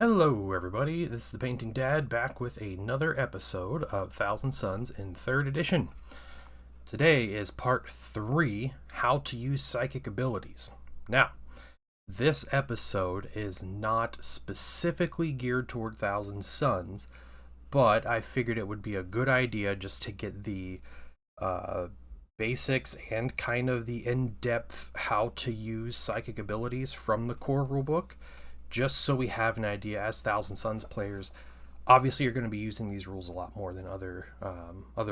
Hello everybody, this is the Painting Dad back with another episode of Thousand Suns in 3rd edition. Today is part 3, how to use psychic abilities. Now, this episode is not specifically geared toward Thousand Suns, but I figured it would be a good idea just to get the basics and kind of the in-depth how to use psychic abilities from the core rulebook, just so we have an idea as Thousand Suns players. Obviously, you're going to be using these rules a lot more than other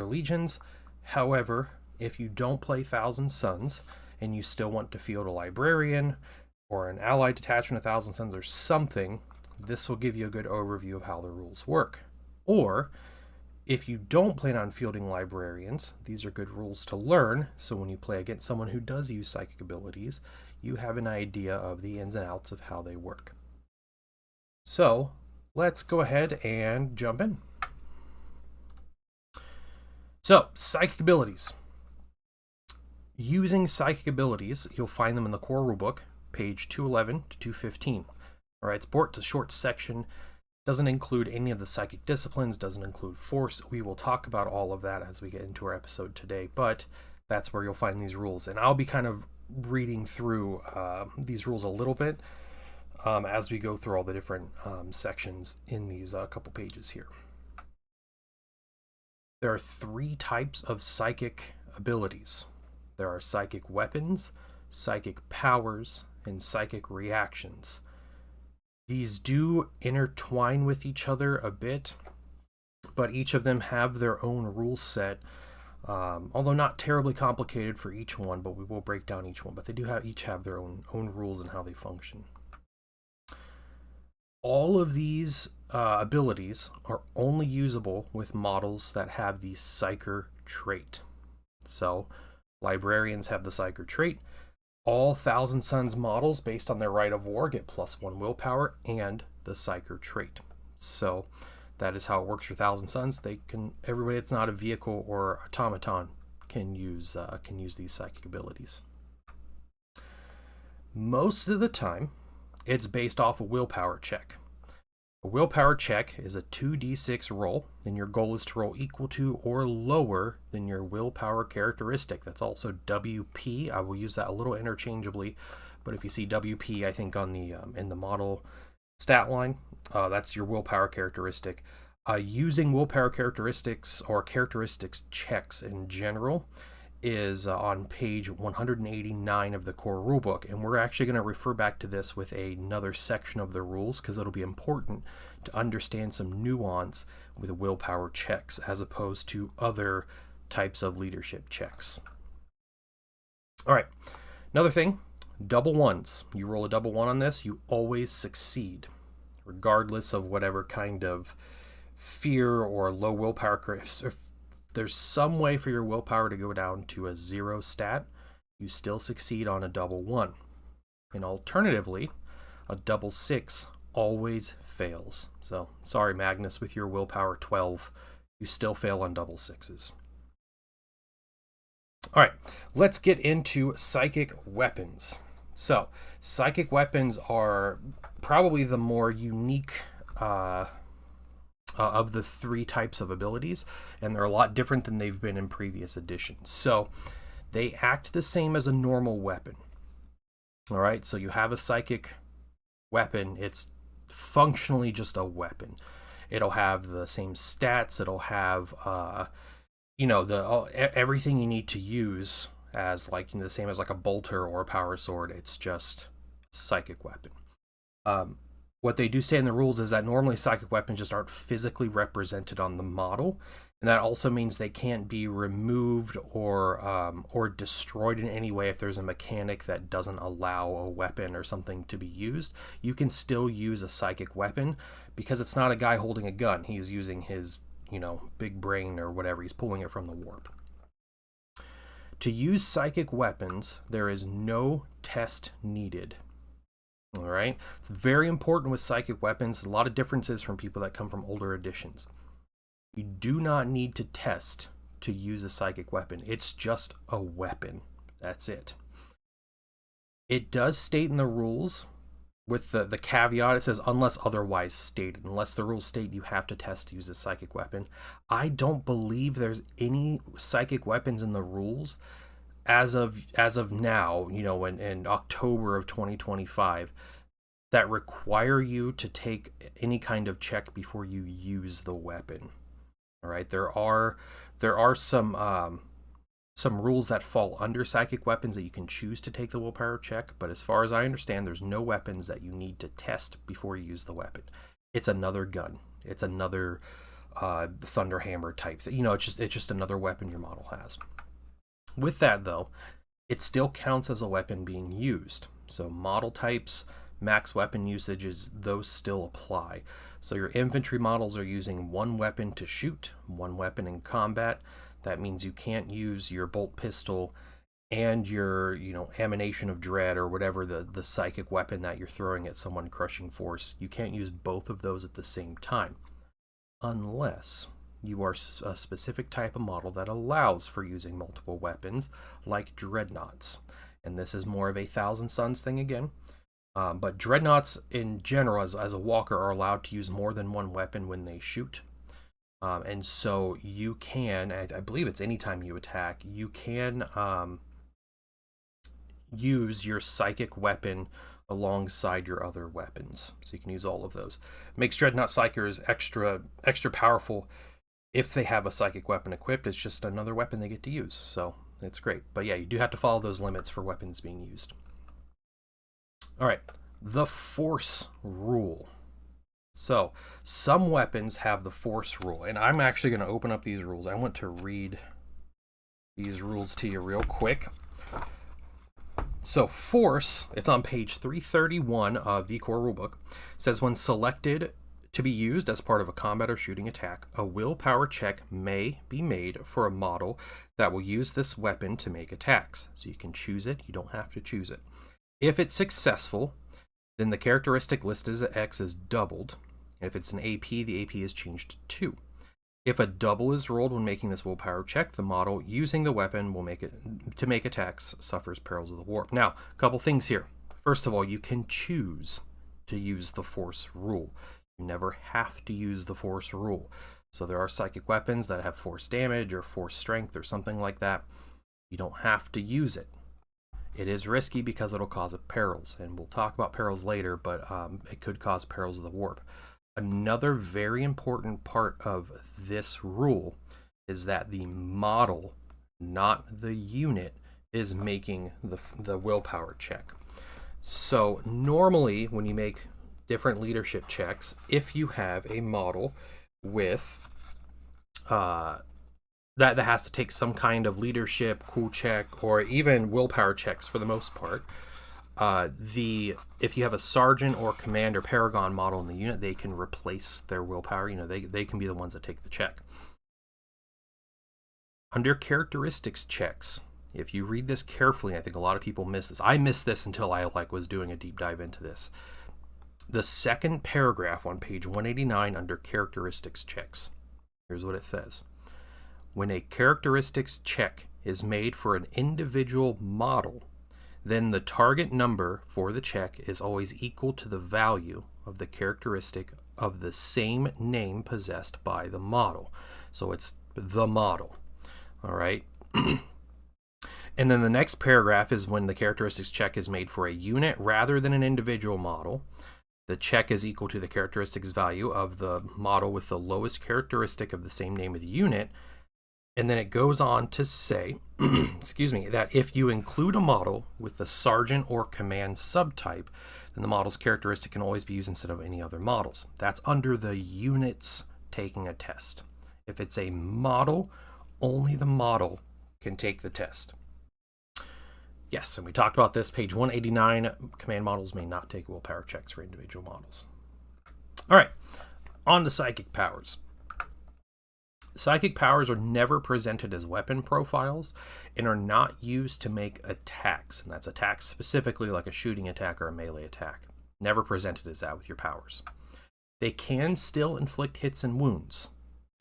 legions. However, if you don't play Thousand Suns and you still want to field a librarian or an allied detachment of Thousand Suns or something, this will give you a good overview of how the rules work. Or if you don't plan on fielding librarians, these are good rules to learn, so when you play against someone who does use psychic abilities, you have an idea of the ins and outs of how they work. So let's go ahead and jump in. So, psychic abilities. Using psychic abilities, you'll find them in the core rulebook, page 211 to 215. All right, it's a short section. Doesn't include any of the psychic disciplines, doesn't include force. We will talk about all of that as we get into our episode today, but that's where you'll find these rules. And I'll be kind of reading through these rules a little bit as we go through all the different sections in these couple pages here. There are 3 types of psychic abilities. There are psychic weapons, psychic powers, and psychic reactions. These do intertwine with each other a bit, but each of them have their own rule set, although not terribly complicated for each one, but we will break down each one. But they do each have their own rules and how they function. All of these abilities are only usable with models that have the Psyker trait. So, librarians have the Psyker trait. All Thousand Suns models, based on their Rite of War, get +1 willpower and the Psyker trait. So, that is how it works for Thousand Suns. Everybody that's not a vehicle or automaton can use these psychic abilities. Most of the time, it's based off a willpower check. A willpower check is a 2d6 roll, and your goal is to roll equal to or lower than your willpower characteristic. That's also WP. I will use that a little interchangeably, but if you see WP, I think on the in the model stat line, that's your willpower characteristic. Using willpower characteristics or characteristics checks in general is on page 189 of the core rulebook, and we're actually going to refer back to this with another section of the rules because it'll be important to understand some nuance with willpower checks as opposed to other types of leadership checks. All right, another thing, double ones. You roll a double 1 on this, you always succeed, regardless of whatever kind of fear or low willpower. If there's some way for your willpower to go down to a 0 stat, you still succeed on a double 1. And alternatively, a double 6 always fails. So, sorry Magnus, with your willpower 12, you still fail on double 6s. All right, let's get into psychic weapons. So, psychic weapons are probably the more unique of the 3 types of abilities, and they're a lot different than they've been in previous editions. So they act the same as a normal weapon. All right, so you have a psychic weapon. It's functionally just a weapon. It'll have the same stats. It'll have everything you need to use as the same as like a bolter or a power sword. It's just a psychic weapon. What they do say in the rules is that normally psychic weapons just aren't physically represented on the model, and that also means they can't be removed or destroyed in any way if there's a mechanic that doesn't allow a weapon or something to be used. You can still use a psychic weapon because it's not a guy holding a gun. He's using his, big brain or whatever. He's pulling it from the warp. To use psychic weapons, there is no test needed. All right, it's very important with psychic weapons. A lot of differences from people that come from older editions. You do not need to test to use a psychic weapon. It's just a weapon. That's it. It does state in the rules with the caveat, it says unless otherwise stated. Unless the rules state you have to test to use a psychic weapon. I don't believe there's any psychic weapons in the rules as of now, you know, in October of 2025, that require you to take any kind of check before you use the weapon. All right, there are some rules that fall under psychic weapons that you can choose to take the willpower check, but as far as I understand, there's no weapons that you need to test before you use the weapon. It's another gun. It's another Thunderhammer type thing. You know, it's just another weapon your model has. With that, though, it still counts as a weapon being used. So model types, max weapon usages, those still apply. So your infantry models are using one weapon to shoot, one weapon in combat. That means you can't use your bolt pistol and your, you know, Emanation of Dread or whatever the psychic weapon that you're throwing at someone crushing force. You can't use both of those at the same time, unless you are a specific type of model that allows for using multiple weapons, like Dreadnoughts. And this is more of a Thousand Suns thing again. But Dreadnoughts in general, as a walker, are allowed to use more than one weapon when they shoot. And so you can, I believe it's anytime you attack, you can use your psychic weapon alongside your other weapons. So you can use all of those. Makes Dreadnought Psychers extra powerful if they have a psychic weapon equipped. It's just another weapon they get to use. So it's great. But yeah, you do have to follow those limits for weapons being used. All right, the Force rule. So some weapons have the Force rule, and I'm actually going to open up these rules. I want to read these rules to you real quick. So Force, it's on page 331 of the core rulebook, says when selected to be used as part of a combat or shooting attack, a willpower check may be made for a model that will use this weapon to make attacks. So you can choose it, you don't have to choose it. If it's successful, then the characteristic listed as X is doubled. If it's an AP, the AP is changed to 2. If a double is rolled when making this willpower check, the model using the weapon will make attacks suffers Perils of the Warp. Now, a couple things here. First of all, you can choose to use the Force rule. You never have to use the Force rule. So there are psychic weapons that have Force damage or Force strength or something like that. You don't have to use it. It is risky because it'll cause a Perils, and we'll talk about Perils later, but it could cause Perils of the Warp. Another very important part of this rule is that the model, not the unit, is making the willpower check. So normally when you make different leadership checks, if you have a model with that has to take some kind of leadership, cool check, or even willpower checks for the most part, if you have a sergeant or commander paragon model in the unit, they can replace their willpower. You know, they can be the ones that take the check. Under characteristics checks, if you read this carefully, I think a lot of people miss this. I missed this until I was doing a deep dive into this. The second paragraph on page 189 under characteristics checks. Here's what it says. When a characteristics check is made for an individual model, then the target number for the check is always equal to the value of the characteristic of the same name possessed by the model. So it's the model. All right. And then the next paragraph is when the characteristics check is made for a unit rather than an individual model. The check is equal to the characteristics value of the model with the lowest characteristic of the same name of the unit. And then it goes on to say, excuse me, that if you include a model with the sergeant or command subtype, then the model's characteristic can always be used instead of any other models. That's under the units taking a test. If it's a model, only the model can take the test. Yes, and we talked about this, page 189, command models may not take willpower checks for individual models. All right, on to psychic powers. Psychic powers are never presented as weapon profiles and are not used to make attacks, and that's attacks specifically like a shooting attack or a melee attack. Never presented as that with your powers. They can still inflict hits and wounds.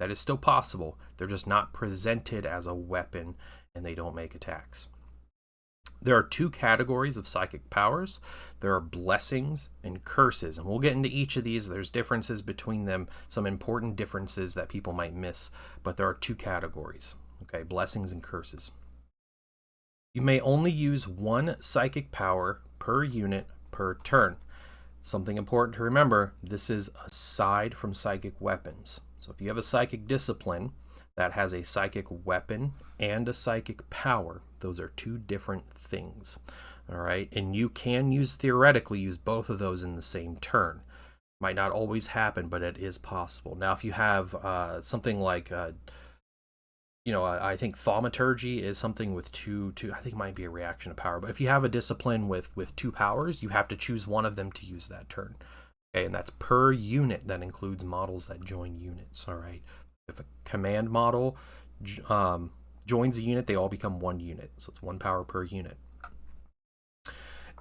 That is still possible. They're just not presented as a weapon, and they don't make attacks. There are two categories of psychic powers. There are blessings and curses, and we'll get into each of these. There's differences between them, some important differences that people might miss, but there are two categories, okay? Blessings and curses. You may only use one psychic power per unit per turn. Something important to remember, this is aside from psychic weapons. So if you have a psychic discipline that has a psychic weapon and a psychic power, those are two different things. All right, and you can theoretically use both of those in the same turn. Might not always happen, but it is possible. Now, if you have something like, I think thaumaturgy is something with two. I think it might be a reaction to power. But if you have a discipline with two powers, you have to choose one of them to use that turn. Okay, and that's per unit. That includes models that join units. All right. If a command model joins a unit, they all become one unit. So it's one power per unit.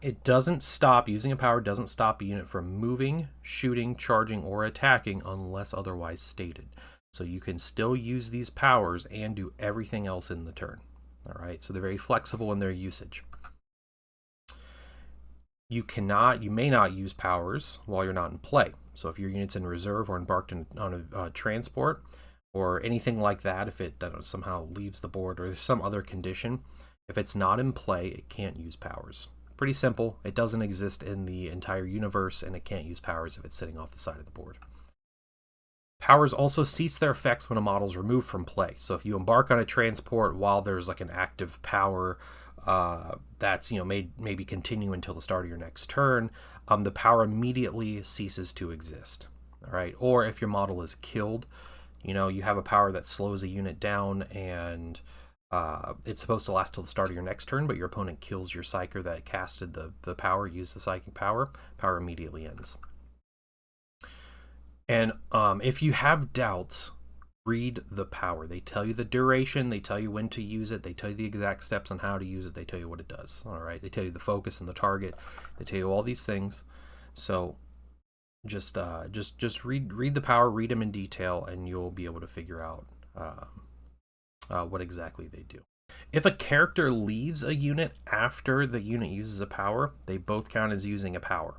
It doesn't stop, using a power doesn't stop a unit from moving, shooting, charging, or attacking unless otherwise stated. So you can still use these powers and do everything else in the turn. All right, so they're very flexible in their usage. You may not use powers while you're not in play. So if your unit's in reserve or embarked on a transport, or anything like that, if it somehow leaves the board or there's some other condition, if it's not in play, it can't use powers. Pretty simple. It doesn't exist in the entire universe, and it can't use powers if it's sitting off the side of the board. Powers also cease their effects when a model is removed from play. So if you embark on a transport while there's like an active power that's maybe continue until the start of your next turn, the power immediately ceases to exist. All right, or if your model is killed, you have a power that slows a unit down and it's supposed to last till the start of your next turn, but your opponent kills your psyker that casted the power, used the psychic power immediately ends. And if you have doubts, read the power. They tell you the duration, they tell you when to use it, they tell you the exact steps on how to use it, they tell you what it does. All right, they tell you the focus and the target, they tell you all these things. So just read the power, read them in detail, and you'll be able to figure out what exactly they do. If a character leaves a unit after the unit uses a power, they both count as using a power.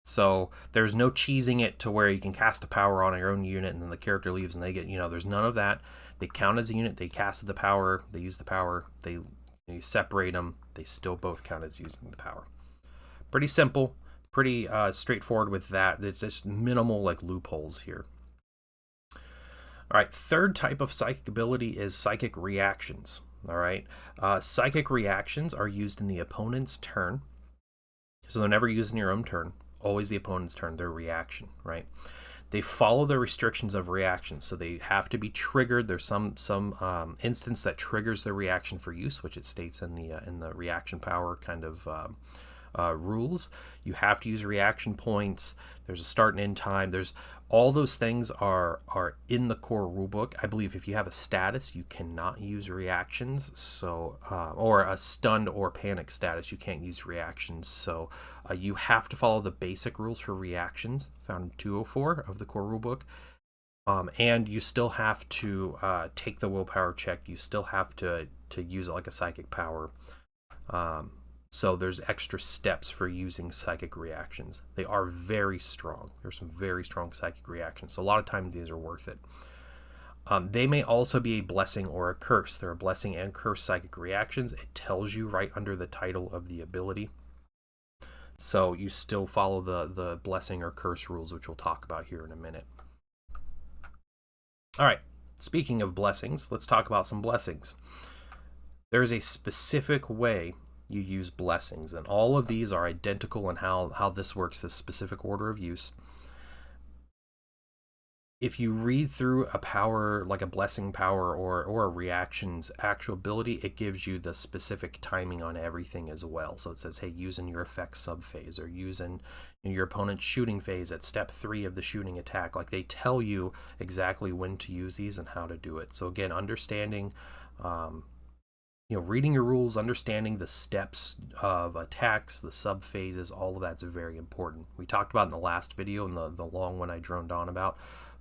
So there's no cheesing it to where you can cast a power on your own unit and then the character leaves and they get, there's none of that. They count as a unit, they casted the power, they use the power, you separate them, they still both count as using the power. Pretty simple. Pretty straightforward with that. There's just minimal loopholes here. All right, third type of psychic ability is psychic reactions. All right, psychic reactions are used in the opponent's turn. So they're never used in your own turn. Always the opponent's turn, their reaction, right? They follow the restrictions of reactions, so they have to be triggered. There's some instance that triggers the reaction for use, which it states in the reaction power kind of rules. You have to use reaction points. There's a start and end time. There's all those things are in the core rulebook. I believe if you have a status, you cannot use reactions. So or a stunned or panic status, you can't use reactions. So you have to follow the basic rules for reactions found in 204 of the core rulebook. And you still have to take the willpower check. You still have to use it like a psychic power. So there's extra steps for using psychic reactions. They are very strong. There's some very strong psychic reactions. So a lot of times these are worth it. They may also be a blessing or a curse. There are blessing and curse psychic reactions. It tells you right under the title of the ability. So you still follow the blessing or curse rules, which we'll talk about here in a minute. All right, speaking of blessings, let's talk about some blessings. There is a specific way you use blessings, and all of these are identical in how this works, this specific order of use. If you read through a power, like a blessing power or a reaction's actual ability, it gives you the specific timing on everything as well. So it says, hey, use in your effect subphase, or use in your opponent's shooting phase at step 3 of the shooting attack. Like, they tell you exactly when to use these and how to do it. So again, understanding, reading your rules, understanding the steps of attacks, the subphases, all of that's very important. We talked about in the last video and the long one I droned on about.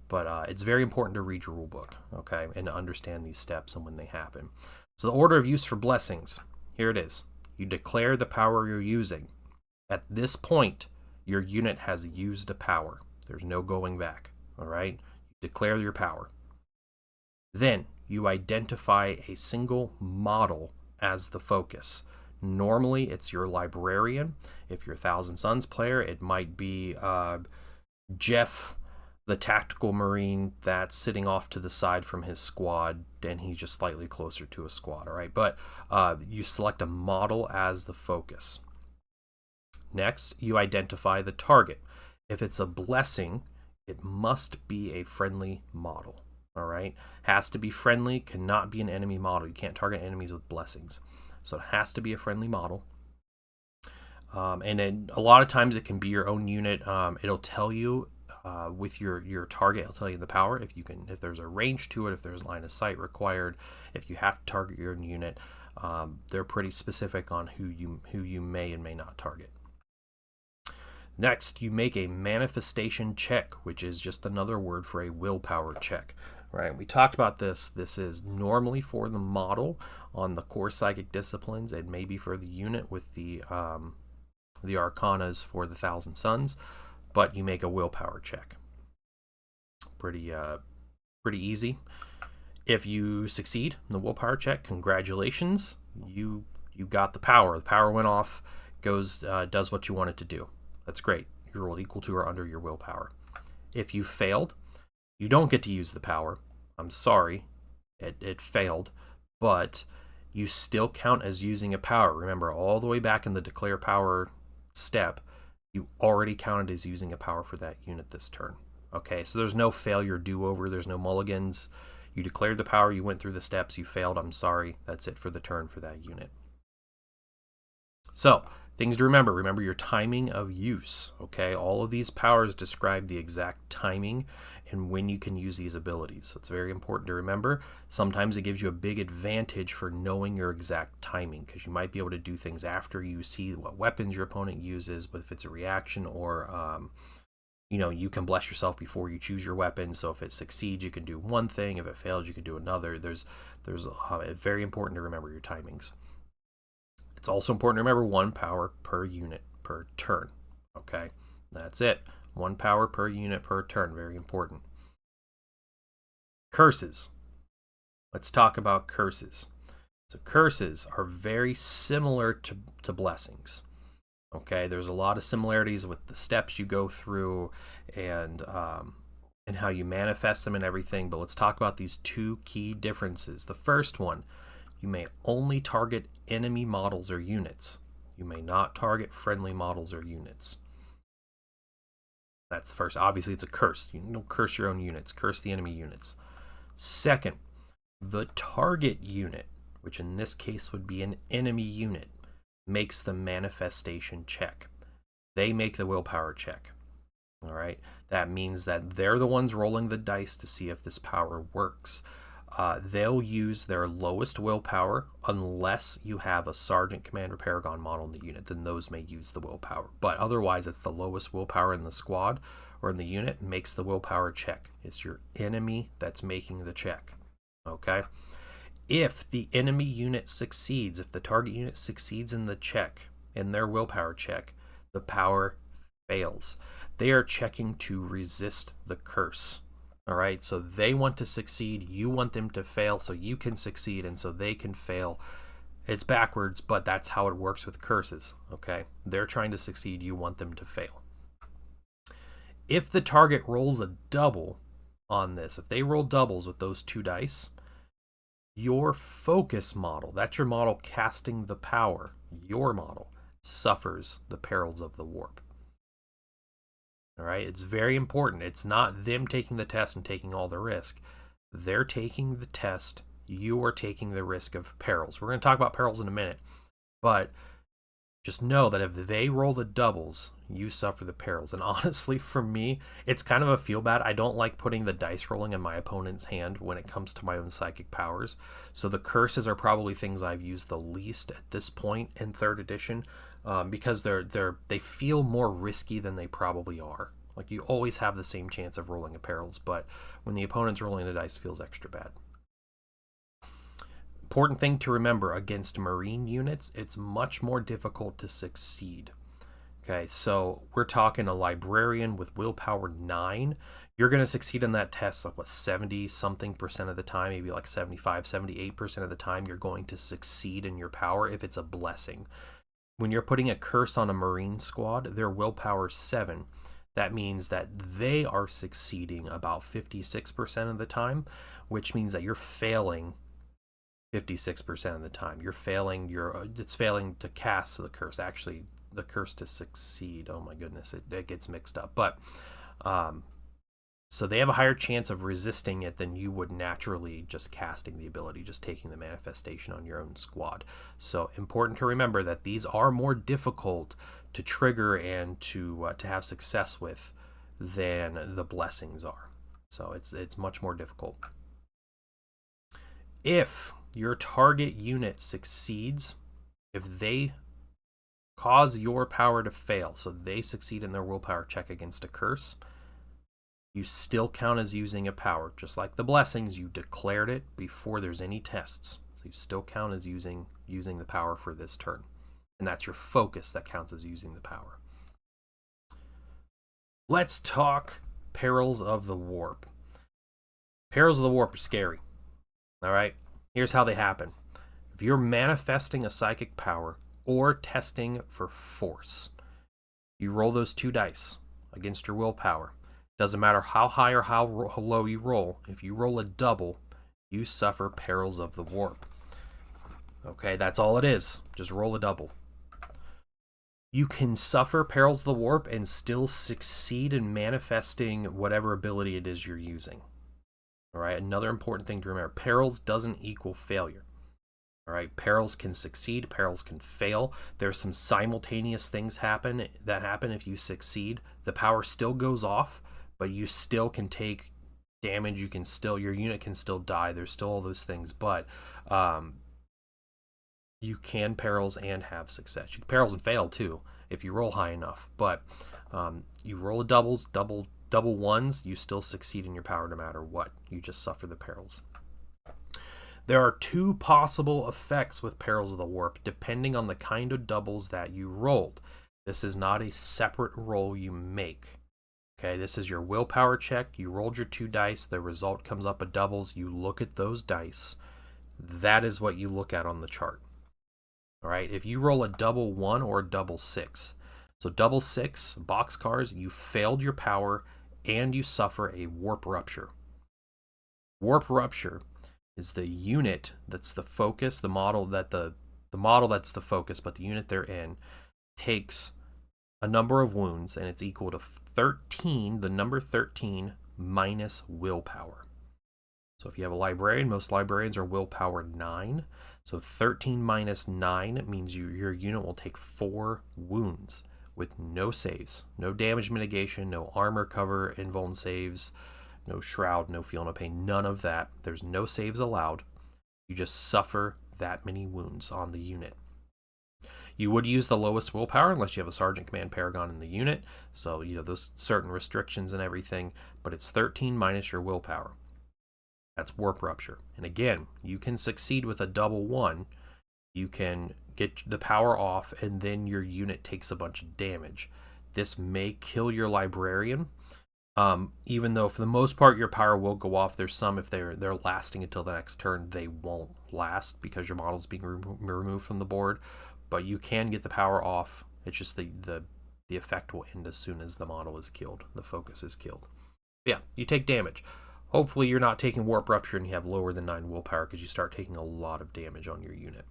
But it's very important to read your rule book, okay, and to understand these steps and when they happen. So the order of use for blessings, here it is. You declare the power you're using. At this point, your unit has used a power. There's no going back. All right? You declare your power. Then you identify a single model as the focus. Normally, it's your librarian. If you're a Thousand Suns player, it might be Jeff, the tactical marine that's sitting off to the side from his squad, and he's just slightly closer to a squad, all right? But you select a model as the focus. Next, you identify the target. If it's a blessing, it must be a friendly model, all right? Has to be friendly, cannot be an enemy model. You can't target enemies with blessings. So it has to be a friendly model. And then a lot of times it can be your own unit. It'll tell you with your target, it'll tell you the power, if there's a range to it, if there's line of sight required, if you have to target your own unit. They're pretty specific on who you may and may not target. Next, you make a manifestation check, which is just another word for a willpower check. Right, we talked about this. This is normally for the model on the core psychic disciplines. It may be for the unit with the arcanas for the Thousand Suns, but you make a willpower check. Pretty easy. If you succeed in the willpower check, congratulations. You got the power. The power went off, does what you want it to do. That's great. You rolled equal to or under your willpower. If you failed, you don't get to use the power. I'm sorry, it failed, but you still count as using a power. Remember, all the way back in the declare power step, you already counted as using a power for that unit this turn. Okay, so there's no failure do-over, there's no mulligans. You declared the power, you went through the steps, you failed, I'm sorry. That's it for the turn for that unit. So, things to remember. Remember your timing of use, okay? All of these powers describe the exact timing and when you can use these abilities. So it's very important to remember. Sometimes it gives you a big advantage for knowing your exact timing, because you might be able to do things after you see what weapons your opponent uses, but if it's a reaction, or you can bless yourself before you choose your weapon. So if it succeeds, you can do one thing. If it fails, you can do another. There's very important to remember your timings. It's also important to remember 1 power per unit per turn. Okay, that's it. 1 power per unit per turn. Very important. Curses. Let's talk about curses. So curses are very similar to blessings. Okay, there's a lot of similarities with the steps you go through and how you manifest them and everything. But let's talk about these 2 key differences. The first one, you may only target enemy models or units. You may not target friendly models or units. That's the first. Obviously, it's a curse. You don't curse your own units. Curse the enemy units. Second, the target unit, which in this case would be an enemy unit, makes the manifestation check. They make the willpower check. All right. That means that they're the ones rolling the dice to see if this power works. They'll use their lowest willpower unless you have a Sergeant, Commander, Paragon model in the unit. Then those may use the willpower. But otherwise, it's the lowest willpower in the squad or in the unit makes the willpower check. It's your enemy that's making the check. Okay? If the enemy unit succeeds, if the target unit succeeds in the check, in their willpower check, the power fails. They are checking to resist the curse. All right, so they want to succeed, you want them to fail so you can succeed and so they can fail. It's backwards, but that's how it works with curses, okay? They're trying to succeed, you want them to fail. If the target rolls a double on this, if they roll doubles with those 2 dice, your focus model, that's your model casting the power, your model, suffers the perils of the warp. All right, it's very important. It's not them taking the test and taking all the risk. They're taking the test. You are taking the risk of perils. We're going to talk about perils in a minute, but just know that if they roll the doubles, you suffer the perils. And honestly, for me, it's kind of a feel bad. I don't like putting the dice rolling in my opponent's hand when it comes to my own psychic powers. So the curses are probably things I've used the least at this point in 3rd edition. Because they feel more risky than they probably are. Like, you always have the same chance of rolling a perils, but when the opponent's rolling the dice, it feels extra bad. Important thing to remember, against Marine units, it's much more difficult to succeed. Okay, so we're talking a librarian with willpower 9. You're going to succeed in that test like, what, 70-something% of the time, maybe like 75, 78% of the time, you're going to succeed in your power if it's a blessing. When you're putting a curse on a Marine squad, their willpower 7. That means that they are succeeding about 56% of the time, which means that you're failing 56% of the time. You're failing it's failing to cast the curse. Actually, the curse to succeed. Oh my goodness, it gets mixed up. But so they have a higher chance of resisting it than you would naturally just casting the ability, just taking the manifestation on your own squad. So important to remember that these are more difficult to trigger and to have success with than the blessings are. So it's much more difficult. If your target unit succeeds, if they cause your power to fail, so they succeed in their willpower check against a curse, you still count as using a power. Just like the blessings, you declared it before there's any tests. So you still count as using the power for this turn. And that's your focus that counts as using the power. Let's talk Perils of the Warp. Perils of the Warp are scary. All right, here's how they happen. If you're manifesting a psychic power or testing for force, you roll those 2 dice against your willpower. Doesn't matter how high or how low you roll. If you roll a double, you suffer Perils of the Warp. Okay, that's all it is. Just roll a double. You can suffer Perils of the Warp and still succeed in manifesting whatever ability it is you're using. All right, another important thing to remember, Perils doesn't equal failure. All right, Perils can succeed, Perils can fail. There's some simultaneous things happen if you succeed. The power still goes off, but you still can take damage. You can still, your unit can still die. There's still all those things, but you can Perils and have success. You can Perils and fail too if you roll high enough, but you roll a double ones, you still succeed in your power no matter what. You just suffer the Perils. There are 2 possible effects with Perils of the Warp, depending on the kind of doubles that you rolled. This is not a separate roll you make. Okay, this is your willpower check. You rolled your 2 dice. The result comes up a doubles. You look at those dice. That is what you look at on the chart. All right, if you roll a double 1 or a double 6. So double 6, boxcars, you failed your power and you suffer a Warp Rupture. Warp Rupture is the unit that's the focus, the model that's the focus, but the unit they're in takes a number of wounds, and it's equal to 13, the number 13 minus willpower. So if you have a librarian, most librarians are willpower 9. So 13 minus 9 means your unit will take 4 wounds with no saves, no damage mitigation, no armor cover, invuln saves, no shroud, no feel no pain, none of that. There's no saves allowed. You just suffer that many wounds on the unit. You would use the lowest willpower unless you have a Sergeant Command Paragon in the unit. So, you know, those certain restrictions and everything, but it's 13 minus your willpower. That's Warp Rupture. And again, you can succeed with a double 1. You can get the power off and then your unit takes a bunch of damage. This may kill your librarian. Even though for the most part your power will go off. There's some, if they're lasting until the next turn, they won't last because your model's being removed from the board. But you can get the power off. It's just the effect will end as soon as the model is killed. The focus is killed. Yeah, you take damage. Hopefully you're not taking Warp Rupture and you have lower than 9 willpower, because you start taking a lot of damage on your unit.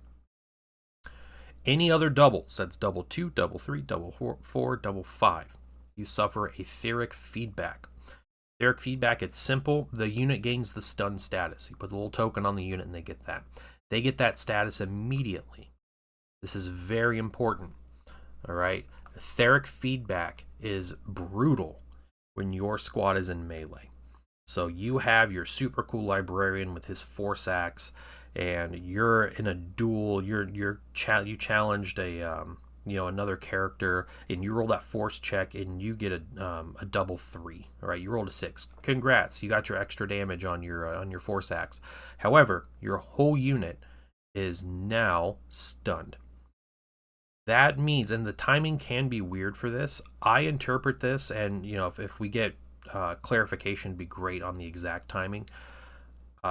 Any other doubles, that's double 2, double 3, double 4, double 5. You suffer a Etheric Feedback. Etheric Feedback, it's simple. The unit gains the stun status. You put a little token on the unit and they get that. They get that status immediately. This is very important. All right. Etheric Feedback is brutal when your squad is in melee. So you have your super cool librarian with his force axe, and you're in a duel. You challenged another character, and you roll that force check, and you get a double 3. All right, you rolled a 6. Congrats, you got your extra damage on your force axe. However, your whole unit is now stunned. That means, and the timing can be weird for this, I interpret this, and if we get clarification, it'd be great on the exact timing,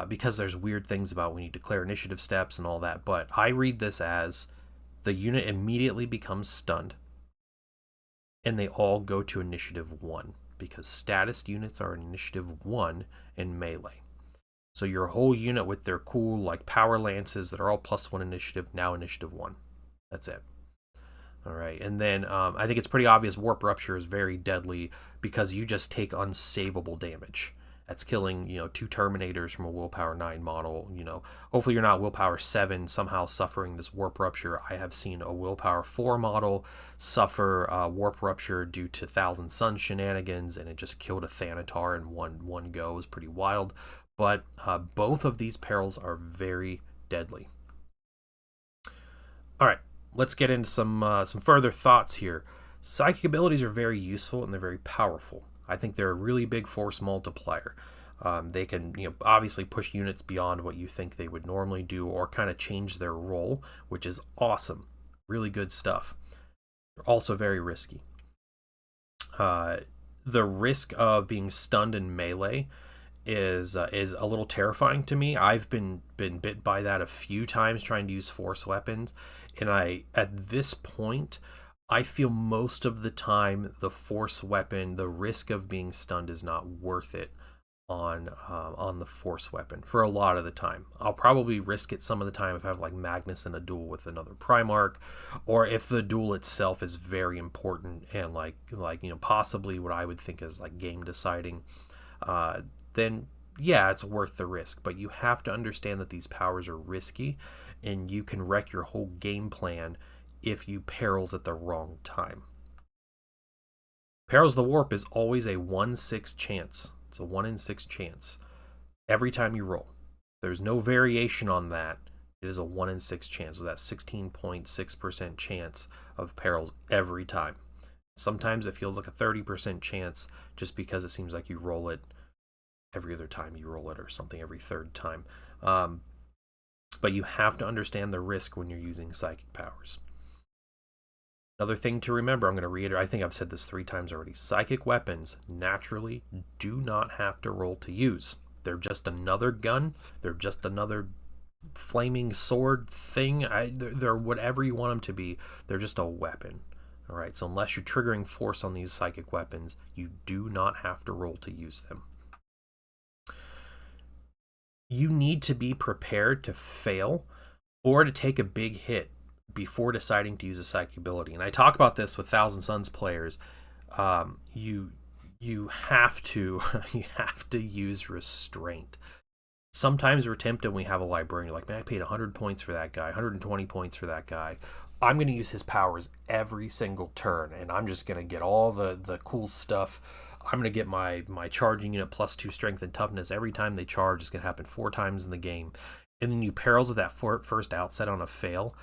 because there's weird things about when you declare initiative steps and all that, but I read this as the unit immediately becomes stunned, and they all go to initiative 1, because status units are initiative 1 in melee. So your whole unit with their cool like power lances that are all +1 initiative, now initiative 1. That's it. All right, and then I think it's pretty obvious Warp Rupture is very deadly because you just take unsavable damage. That's killing, 2 Terminators from a Willpower 9 model. Hopefully you're not Willpower 7 somehow suffering this Warp Rupture. I have seen a Willpower 4 model suffer Warp Rupture due to Thousand Suns shenanigans, and it just killed a Thanatar in one go. It was pretty wild. But both of these perils are very deadly. All right. Let's get into some further thoughts here. Psychic abilities are very useful and they're very powerful. I think they're a really big force multiplier. They can, obviously push units beyond what you think they would normally do, or kind of change their role, which is awesome. Really good stuff. They're also very risky. The risk of being stunned in melee is a little terrifying to me. I've been bit by that a few times trying to use force weapons, and at this point I feel most of the time the force weapon, the risk of being stunned is not worth it on the force weapon for a lot of the time. I'll probably risk it some of the time if I have like Magnus in a duel with another Primarch, or if the duel itself is very important and like possibly what I would think is like game deciding. Then yeah, it's worth the risk. But you have to understand that these powers are risky, and you can wreck your whole game plan if you Perils at the wrong time. Perils of the Warp is always a 1/6 chance. It's a 1 in 6 chance every time you roll. There's no variation on that. It is a 1 in 6 chance, so that's 16.6% chance of Perils every time. Sometimes it feels like a 30% chance just because it seems like you roll it every other time you roll it, or something every third time. But you have to understand the risk when you're using psychic powers. Another thing to remember, I'm going to reiterate, I think I've said this 3 times already. Psychic weapons naturally do not have to roll to use. They're just another gun. They're just another flaming sword thing. They're whatever you want them to be. They're just a weapon. All right, so unless you're triggering force on these psychic weapons, you do not have to roll to use them. You need to be prepared to fail or to take a big hit before deciding to use a psychic ability. And I talk about this with Thousand Suns players. You have to use restraint. Sometimes we're tempted when we have a librarian. You're like, man, I paid 100 points for that guy, 120 points for that guy. I'm going to use his powers every single turn, and I'm just going to get all the cool stuff. I'm going to get my charging unit +2 strength and toughness every time they charge. It's going to happen 4 times in the game. And then you Perils with that first outset on a fail.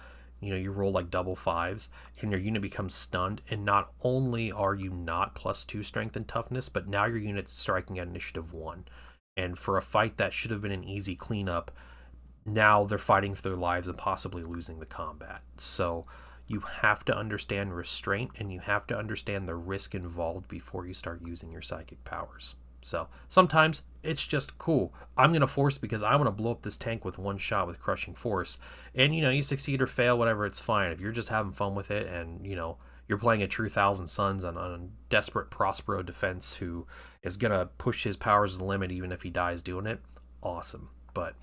You roll like double 5s, and your unit becomes stunned. And not only are you not +2 strength and toughness, but now your unit's striking at initiative 1. And for a fight that should have been an easy cleanup, now they're fighting for their lives and possibly losing the combat. So you have to understand restraint, and you have to understand the risk involved before you start using your psychic powers. So sometimes it's just cool. I'm going to force because I want to blow up this tank with 1 shot with Crushing Force. And, you succeed or fail, whatever, it's fine. If you're just having fun with it and, you're playing a true Thousand Suns on a desperate Prospero defense who is going to push his powers to the limit even if he dies doing it, awesome. But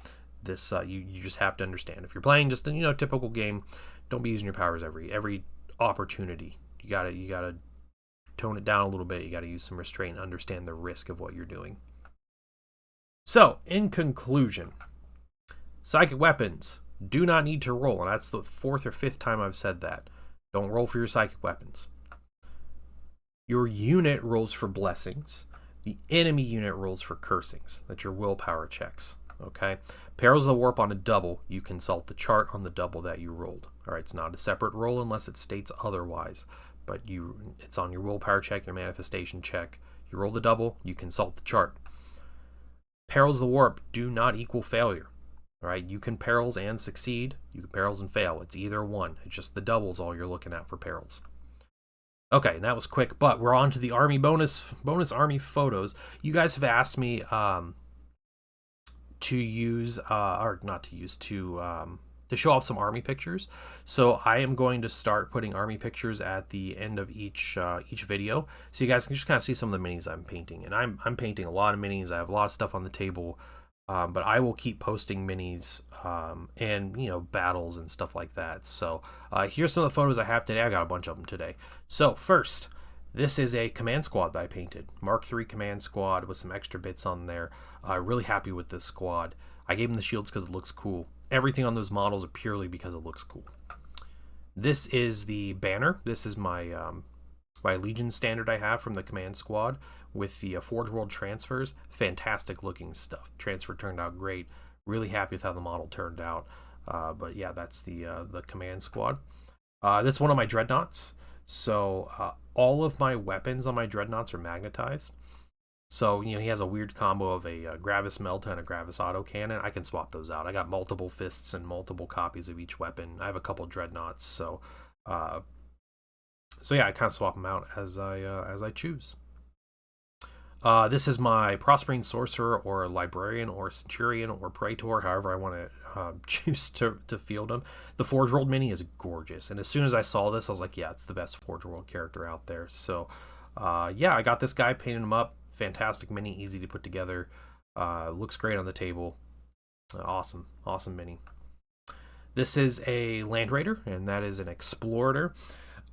this, you just have to understand. If you're playing just a, typical game, don't be using your powers every opportunity. You gotta tone it down a little bit. You gotta use some restraint and understand the risk of what you're doing. So, in conclusion, psychic weapons do not need to roll, and that's the 4th or 5th time I've said that. Don't roll for your psychic weapons. Your unit rolls for blessings. The enemy unit rolls for cursings. That's your willpower checks. Okay? Perils of the Warp on a double, you consult the chart on the double that you rolled. All right, it's not a separate roll unless it states otherwise, but it's on your willpower check, your manifestation check. You roll the double, you consult the chart. Perils of the Warp do not equal failure. All right, you can Perils and succeed. You can Perils and fail. It's either one. It's just the doubles all you're looking at for Perils. Okay, and that was quick, but we're on to the army bonus army photos. You guys have asked me to use or not to use to show off some army pictures. So I am going to start putting army pictures at the end of each video, so you guys can just kind of see some of the minis I'm painting. And I'm painting a lot of minis. I have a lot of stuff on the table, but I will keep posting minis and, you know, battles and stuff like that. So here's some of the photos I have today. I got a bunch of them today. So first, this is a command squad that I painted. Mark III command squad with some extra bits on there. Really happy with this squad. I gave them the shields because it looks cool. Everything on those models are purely because it looks cool. This is the banner. This is my my Legion standard I have from the command squad with the Forge World transfers. Fantastic looking stuff. Transfer turned out great. Really happy with how the model turned out. But yeah, that's the command squad. That's one of my dreadnoughts. So all of my weapons on my dreadnoughts are magnetized. So, you know, he has a weird combo of a Gravis Melta and a Gravis autocannon. I can swap those out. I got multiple fists and multiple copies of each weapon. I have a couple dreadnoughts, so yeah, I kind of swap them out as I choose. This is my Prospering Sorcerer or Librarian or Centurion or Praetor, however I want to choose to field them. The Forge World mini is gorgeous, and as soon as I saw this, I was like, yeah, it's the best Forge World character out there. So, yeah, I got this guy, painted him up. Fantastic mini, easy to put together. Looks great on the table. Awesome mini. This is a Land Raider, and that is an Explorator.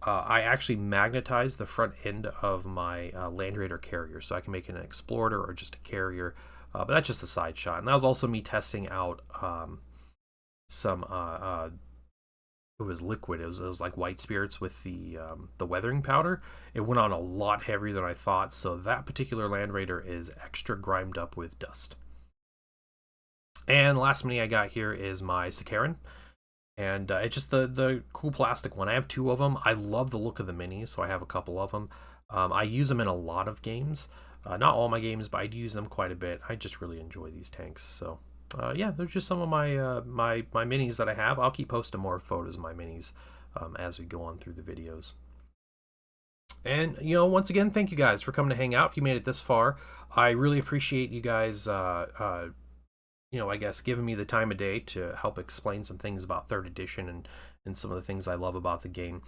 I actually magnetized the front end of my Land Raider carrier, so I can make it an Explorator or just a carrier. But that's just a side shot. And that was also me testing out some it was liquid. It was like white spirits with the weathering powder. It went on a lot heavier than I thought, so that particular Land Raider is extra grimed up with dust. And the last mini I got here is my Sakaran, and it's just the cool plastic one. I have two of them. I love the look of the minis, so I have a couple of them. I use them in a lot of games, not all my games, but I do use them quite a bit. I just really enjoy these tanks. So yeah, they're just some of my my minis that I have. I'll keep posting more photos of my minis as we go on through the videos. And, you know, once again, thank you guys for coming to hang out. If you made it this far, I really appreciate you guys, you know, I guess giving me the time of day to help explain some things about 3rd edition and some of the things I love about the game.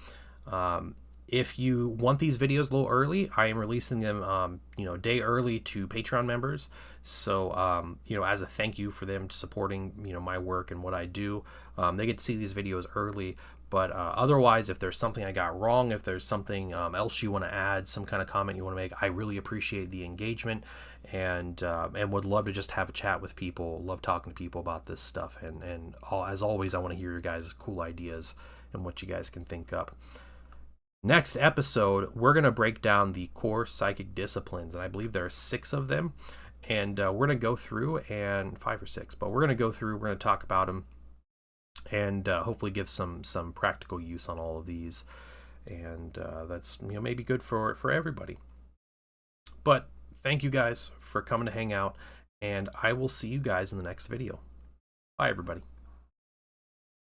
If you want these videos a little early, I am releasing them, you know, a day early to Patreon members. So, you know, as a thank you for them supporting, you know, my work and what I do, they get to see these videos early. But otherwise, if there's something I got wrong, if there's something else you want to add, some kind of comment you want to make, I really appreciate the engagement and would love to just have a chat with people. Love talking to people about this stuff. And as always, I want to hear your guys' cool ideas and what you guys can think up. Next episode, we're going to break down the core psychic disciplines, and I believe there are 6 of them. And we're going to go through, and 5 or 6, but we're going to go through, we're going to talk about them, and hopefully give some practical use on all of these. And that's, you know, maybe good for everybody. But thank you guys for coming to hang out, and I will see you guys in the next video. Bye, everybody.